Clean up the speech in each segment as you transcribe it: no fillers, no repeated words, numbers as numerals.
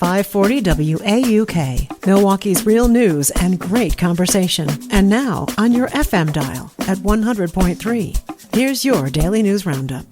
540 WAUK, Milwaukee's real news and great conversation. And now on your FM dial at 100.3. Here's your Daily News Roundup.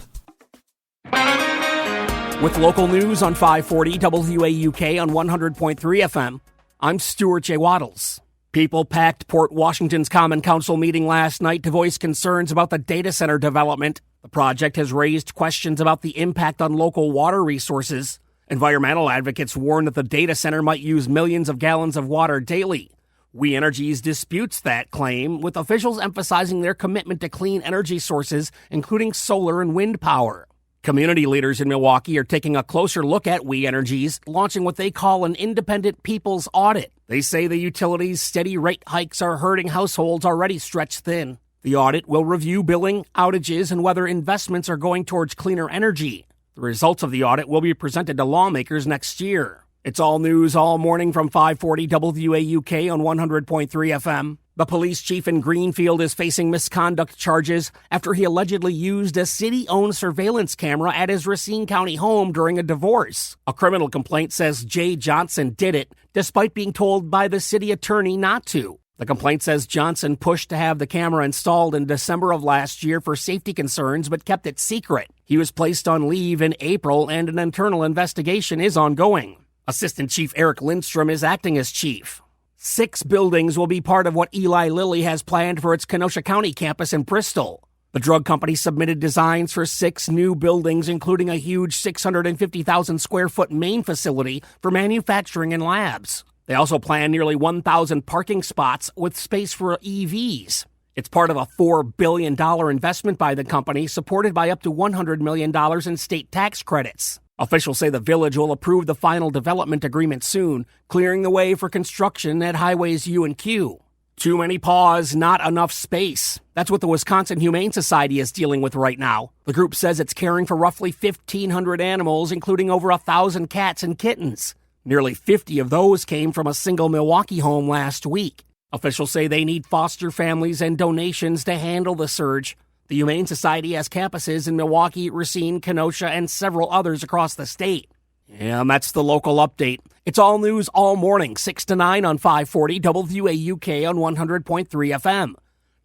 With local news on 540 WAUK on 100.3 FM, I'm Stuart J. Waddles. People packed Port Washington's Common Council meeting last night to voice concerns about the data center development. The project has raised questions about the impact on local water resources. Environmental advocates warn that the data center might use millions of gallons of water daily. We Energies disputes that claim, with officials emphasizing their commitment to clean energy sources, including solar and wind power. Community leaders in Milwaukee are taking a closer look at We Energies, launching what they call an independent people's audit. They say the utility's steady rate hikes are hurting households already stretched thin. The audit will review billing, outages, and whether investments are going towards cleaner energy. The results of the audit will be presented to lawmakers next year. It's all news all morning from 540 WAUK on 100.3 FM. The police chief in Greenfield is facing misconduct charges after he allegedly used a city-owned surveillance camera at his Racine County home during a divorce. A criminal complaint says Jay Johnson did it, despite being told by the city attorney not to. The complaint says Johnson pushed to have the camera installed in December of last year for safety concerns, but kept it secret. He was placed on leave in April, and an internal investigation is ongoing. Assistant Chief Eric Lindstrom is acting as chief. 6 buildings will be part of what Eli Lilly has planned for its Kenosha County campus in Bristol. The drug company submitted designs for 6 new buildings, including a huge 650,000 square foot main facility for manufacturing and labs. They also plan nearly 1,000 parking spots with space for EVs. It's part of a $4 billion investment by the company, supported by up to $100 million in state tax credits. Officials say the village will approve the final development agreement soon, clearing the way for construction at Highways U and Q. Too many paws, not enough space. That's what the Wisconsin Humane Society is dealing with right now. The group says it's caring for roughly 1,500 animals, including over 1,000 cats and kittens. Nearly 50 of those came from a single Milwaukee home last week. Officials say they need foster families and donations to handle the surge. The Humane Society has campuses in Milwaukee, Racine, Kenosha, and several others across the state. And that's the local update. It's all news all morning, 6 to 9 on 540 WAUK on 100.3 FM.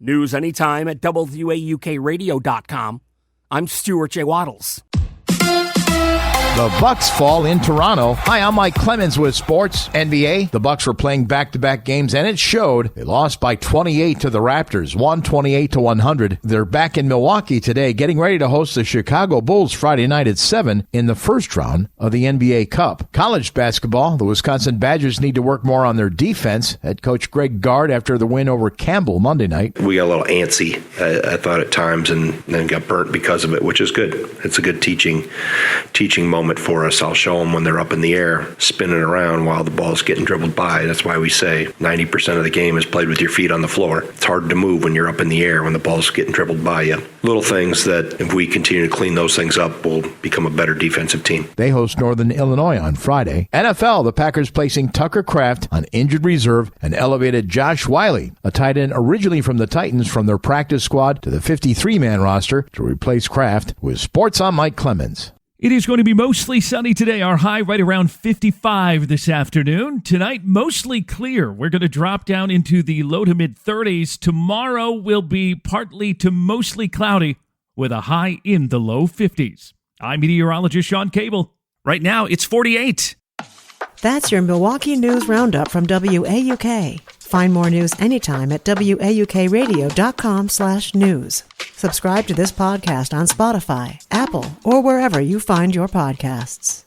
News anytime at WAUKradio.com. I'm Stuart J. Waddles. The Bucks fall in Toronto. Hi, I'm Mike Clemens with Sports NBA. The Bucks were playing back-to-back games, and it showed. They lost by 28 to the Raptors, 128-100. They're back in Milwaukee today, getting ready to host the Chicago Bulls Friday night at 7 in the first round of the NBA Cup. College basketball, the Wisconsin Badgers need to work more on their defense. Head coach Greg Gard after the win over Campbell Monday night. We got a little antsy, I thought, at times, and then got burnt because of it, which is good. It's a good teaching moment for us. I'll show them when they're up in the air, spinning around while the ball's getting dribbled by. That's why we say 90% of the game is played with your feet on the floor. It's hard to move when you're up in the air, when the ball's getting dribbled by you. Little things that, if we continue to clean those things up, we'll become a better defensive team. They host Northern Illinois on Friday. NFL, the Packers placing Tucker Kraft on injured reserve and elevated Josh Wiley, a tight end originally from the Titans, from their practice squad to the 53-man roster to replace Kraft. With Sports, I'm Mike Clemens. It is going to be mostly sunny today. Our high right around 55 this afternoon. Tonight, mostly clear. We're going to drop down into the low to mid 30s. Tomorrow will be partly to mostly cloudy with a high in the low 50s. I'm meteorologist Sean Cable. Right now, it's 48. That's your Milwaukee News Roundup from WAUK. Find more news anytime at WAUKradio.com/news. Subscribe to this podcast on Spotify, Apple, or wherever you find your podcasts.